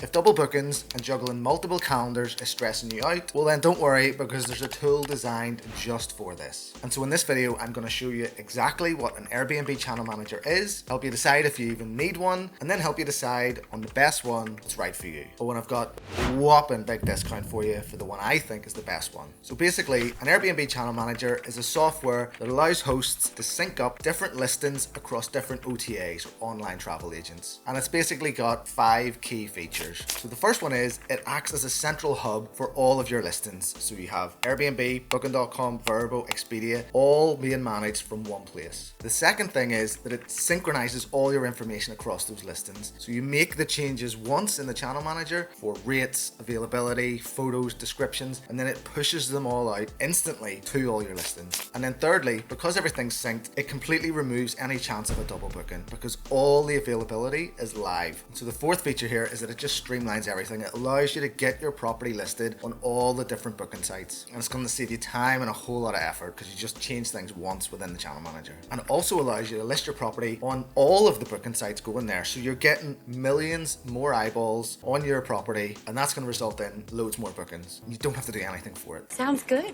If double bookings and juggling multiple calendars is stressing you out, well then don't worry, because there's a tool designed just for this. And so in this video, I'm going to show you exactly what an Airbnb channel manager is, help you decide if you even need one, and then help you decide on the best one that's right for you. But when I've got a whopping big discount for you for the one I think is the best one. So basically, an Airbnb channel manager is a software that allows hosts to sync up different listings across different OTAs or online travel agents. And it's basically got 5 key features. So the first one is it acts as a central hub for all of your listings. So you have Airbnb, Booking.com, Vrbo, Expedia, all being managed from one place. The second thing is that it synchronizes all your information across those listings. So you make the changes once in the channel manager for rates, availability, photos, descriptions, and then it pushes them all out instantly to all your listings. And then thirdly, because everything's synced, it completely removes any chance of a double booking because all the availability is live. And so the fourth feature here is that it just streamlines everything. It allows you to get your property listed on all the different booking sites, and it's going to save you time and a whole lot of effort because you just change things once within the channel manager. And it also allows you to list your property on all of the booking sites going there, so you're getting millions more eyeballs on your property, and that's going to result in loads more bookings. You don't have to do anything for it. Sounds good.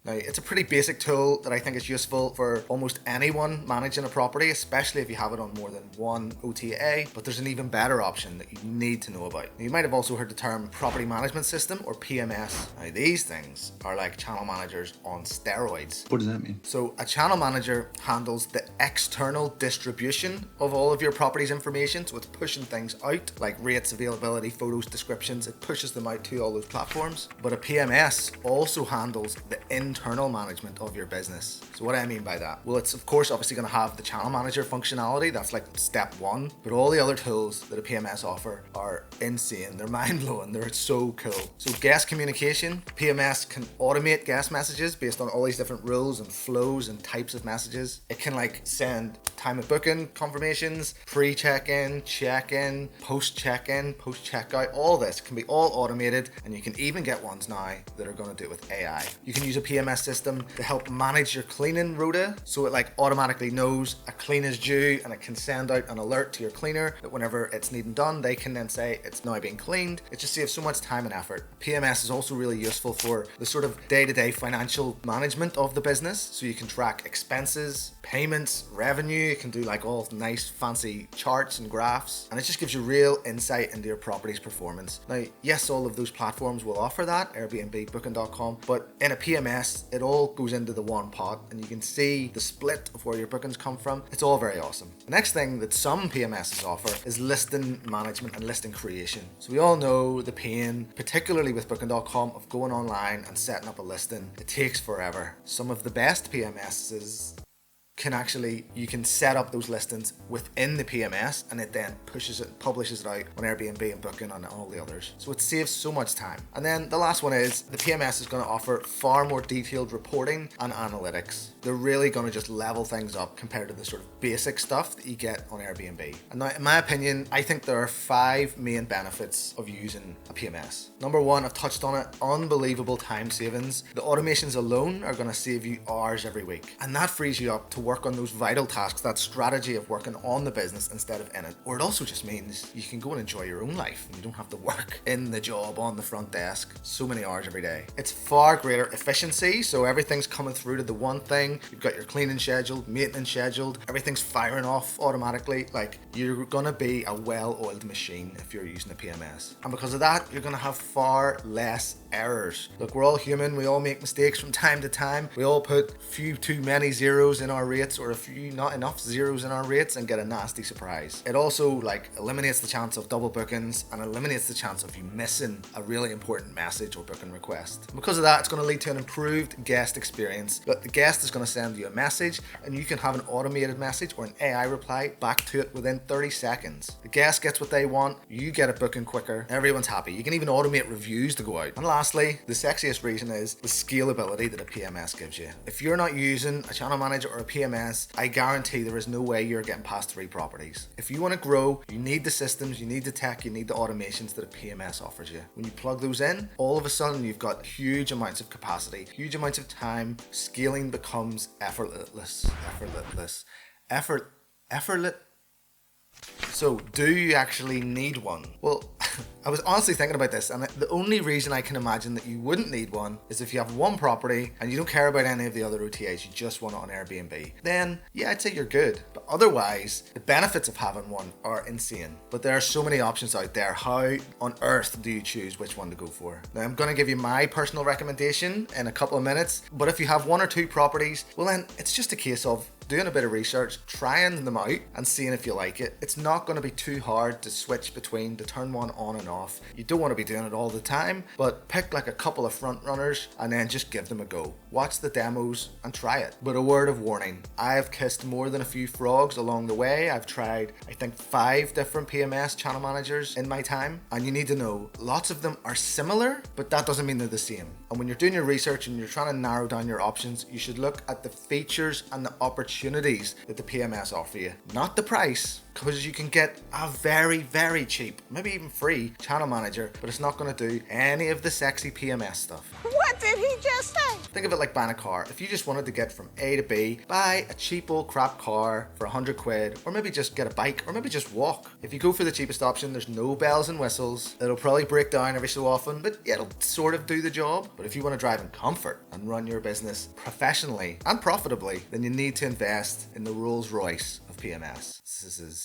Now, it's a pretty basic tool that I think is useful for almost anyone managing a property, especially if you have it on more than one OTA, but there's an even better option that you need to know about. Now, you might have also heard the term property management system or PMS. Now, these things are like channel managers on steroids. What does that mean? So a channel manager handles the external distribution of all of your property's information. So it's pushing things out like rates, availability, photos, descriptions. It pushes them out to all those platforms. But a PMS also handles the internal management of your business. So what do I mean by that? Well, it's of course obviously going to have the channel manager functionality. That's like step one. But all the other tools that a PMS offer are insane. They're mind-blowing. They're so cool. So guest communication. PMS can automate guest messages based on all these different rules and flows and types of messages. It can like send time of booking confirmations, pre-check-in, check-in, post-check-in, post-checkout. All this can be all automated, and you can even get ones now that are going to do it with AI. You can use a PMS system to help manage your cleaning rota, so it like automatically knows a clean is due, and it can send out an alert to your cleaner that whenever it's needing done, they can then say it's now being cleaned. It just saves so much time and effort. PMS is also really useful for the sort of day-to-day financial management of the business, so you can track expenses, payments, revenue. You can do like all nice fancy charts and graphs, and it just gives you real insight into your property's performance. Now, yes, all of those platforms will offer that, Airbnb, Booking.com, but in a PMS, it all goes into the one pot, and you can see the split of where your bookings come from. It's all very awesome. The next thing that some PMSs offer is listing management and listing creation. So we all know the pain, particularly with Booking.com, of going online and setting up a listing. It takes forever. Some of the best PMSs you can set up those listings within the PMS, and it then publishes it out on Airbnb and Booking and all the others. So it saves so much time. And then the last one is the PMS is going to offer far more detailed reporting and analytics. They're really going to just level things up compared to the sort of basic stuff that you get on Airbnb. And now, in my opinion, I think there are 5 main benefits of using a PMS. Number 1, I've touched on it, unbelievable time savings. The automations alone are going to save you hours every week, and that frees you up to work on those vital tasks, that strategy of working on the business instead of in it. Or it also just means you can go and enjoy your own life and you don't have to work in the job on the front desk so many hours every day. It's far greater efficiency, so everything's coming through to the one thing. You've got your cleaning scheduled, maintenance scheduled, everything's firing off automatically. Like, you're gonna be a well-oiled machine if you're using a PMS. And because of that, you're gonna have far less errors. Look, we're all human, we all make mistakes from time to time. We all put a few too many zeros in our rates or a few not enough zeros in our rates and get a nasty surprise. It also like eliminates the chance of double bookings and eliminates the chance of you missing a really important message or booking request. And because of that, it's going to lead to an improved guest experience. But the guest is going to send you a message, and you can have an automated message or an AI reply back to it within 30 seconds. The guest gets what they want, you get a booking quicker, everyone's happy. You can even automate reviews to go out. And lastly, the sexiest reason is the scalability that a PMS gives you. If you're not using a channel manager or a PMS, I guarantee there is no way you're getting past 3 properties. If you want to grow, you need the systems, you need the tech, you need the automations that a PMS offers you. When you plug those in, all of a sudden you've got huge amounts of capacity, huge amounts of time. Scaling becomes effortless. So do you actually need one? Well, I was honestly thinking about this, and the only reason I can imagine that you wouldn't need one is if you have one property and you don't care about any of the other OTAs, you just want it on Airbnb. Then, yeah, I'd say you're good. But otherwise, the benefits of having one are insane. But there are so many options out there. How on earth do you choose which one to go for? Now, I'm going to give you my personal recommendation in a couple of minutes, but if you have one or two properties, well then, it's just a case of doing a bit of research, trying them out and seeing if you like it. It's not going to be too hard to switch between, to turn one on and off. You don't want to be doing it all the time, but pick like a couple of front runners and then just give them a go. Watch the demos and try it. But a word of warning, I've kissed more than a few frogs along the way. I've tried, I think, 5 different PMS channel managers in my time, and you need to know, lots of them are similar, but that doesn't mean they're the same. And when you're doing your research and you're trying to narrow down your options, you should look at the features and the opportunities that the PMS offer you, not the price, because you can get a very, very cheap, maybe even free channel manager, but it's not going to do any of the sexy PMS stuff. What did he just say? Think of it like buying a car. If you just wanted to get from A to B, buy a cheap old crap car for 100 quid, or maybe just get a bike, or maybe just walk. If you go for the cheapest option, there's no bells and whistles. It'll probably break down every so often, but yeah, it'll sort of do the job. But if you want to drive in comfort and run your business professionally and profitably, then you need to invest in the Rolls Royce of PMS.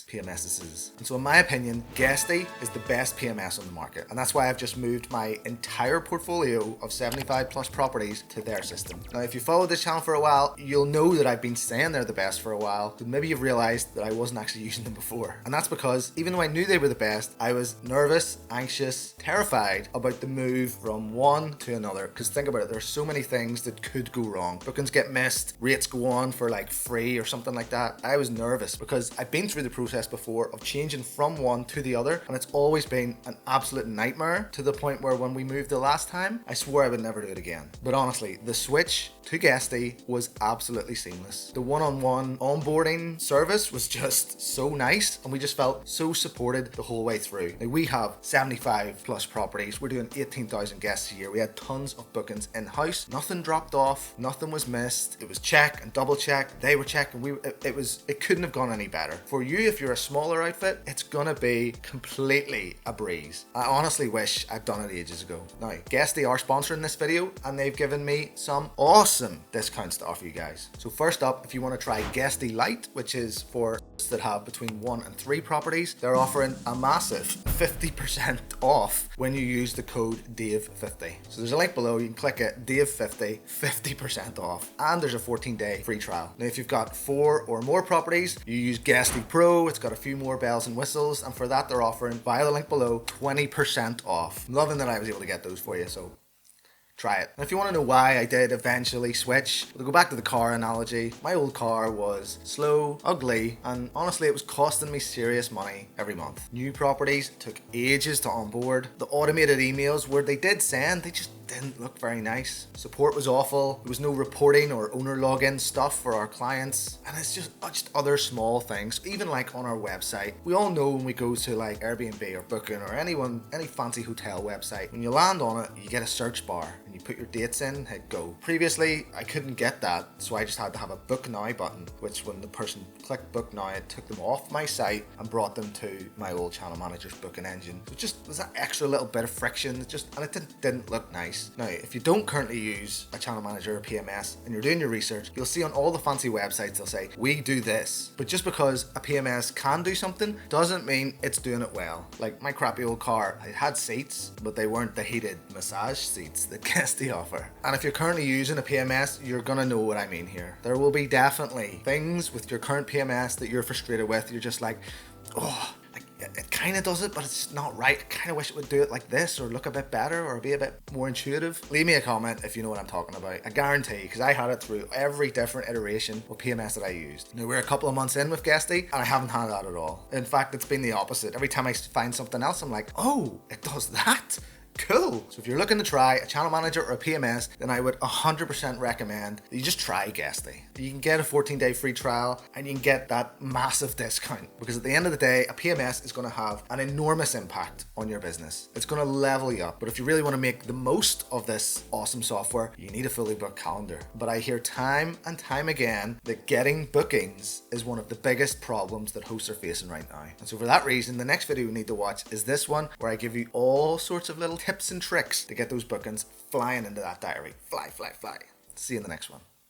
PMSs. And so in my opinion, Guesty is the best PMS on the market. And that's why I've just moved my entire portfolio of 75 plus properties to their system. Now, if you followed this channel for a while, you'll know that I've been saying they're the best for a while, but maybe you've realized that I wasn't actually using them before. And that's because even though I knew they were the best, I was nervous, anxious, terrified about the move from one to another. Because think about it, there's so many things that could go wrong. Bookings get missed, rates go on for like free or something like that. I was nervous because I've been through the process before of changing from one to the other, and it's always been an absolute nightmare, to the point where when we moved the last time, I swore I would never do it again. But honestly, the switch to Guesty was absolutely seamless. The one-on-one onboarding service was just so nice, and we just felt so supported the whole way through. Now, we have 75 plus properties. We're doing 18,000 guests a year. We had tons of bookings in-house. Nothing dropped off. Nothing was missed. It was check and double check. They were checking. It couldn't have gone any better. For you, if you're a smaller outfit, it's gonna be completely a breeze. I honestly wish I'd done it ages ago. Now, Guesty are sponsoring this video, and they've given me some awesome discounts to offer you guys. So first up, if you want to try Guesty Lite, which is for that have between 1 and 3 properties, they're offering a massive 50% off when you use the code DAVE50. So there's a link below, you can click it, DAVE50, 50% off, and there's a 14-day free trial. Now, if you've got 4 or more properties, you use Guesty Pro, it's got a few more bells and whistles, and for that they're offering, via the link below, 20% off. I'm loving that I was able to get those for you, so try it. And if you want to know why I did eventually switch, we'll go back to the car analogy. My old car was slow, ugly, and honestly it was costing me serious money every month. New properties took ages to onboard. The automated emails where they did send, they just didn't look very nice. Support was awful. There was no reporting or owner login stuff for our clients, and it's just other small things. Even like on our website, we all know when we go to like Airbnb or Booking or any fancy hotel website, when you land on it, you get a search bar and you put your dates in, hit go. Previously, I couldn't get that, so I just had to have a book now button, which when the person clicked book now, it took them off my site and brought them to my old channel manager's booking engine. So it just was that extra little bit of friction, and it didn't look nice. Now, if you don't currently use a channel manager or PMS and you're doing your research, you'll see on all the fancy websites they'll say, we do this. But just because a PMS can do something doesn't mean it's doing it well. Like my crappy old car, it had seats, but they weren't the heated massage seats that Guesty offer. And if you're currently using a PMS, you're gonna know what I mean here. There will be definitely things with your current PMS that you're frustrated with. You're just like, oh, it kind of does it, but it's not right. I kind of wish it would do it like this, or look a bit better, or be a bit more intuitive. Leave me a comment if you know what I'm talking about. I guarantee, because I had it through every different iteration of PMS that I used. Now, we're a couple of months in with Guesty, and I haven't had that at all. In fact, it's been the opposite. Every time I find something else, I'm like, oh, it does that? Cool. So if you're looking to try a channel manager or a PMS, then I would 100% recommend that you just try Guesty. You can get a 14-day free trial and you can get that massive discount, because at the end of the day, a PMS is going to have an enormous impact on your business. It's going to level you up. But if you really want to make the most of this awesome software, you need a fully booked calendar. But I hear time and time again that getting bookings is one of the biggest problems that hosts are facing right now. And so for that reason, the next video you need to watch is this one, where I give you all sorts of little tips and tricks to get those bookings flying into that diary. Fly, fly, fly. See you in the next one.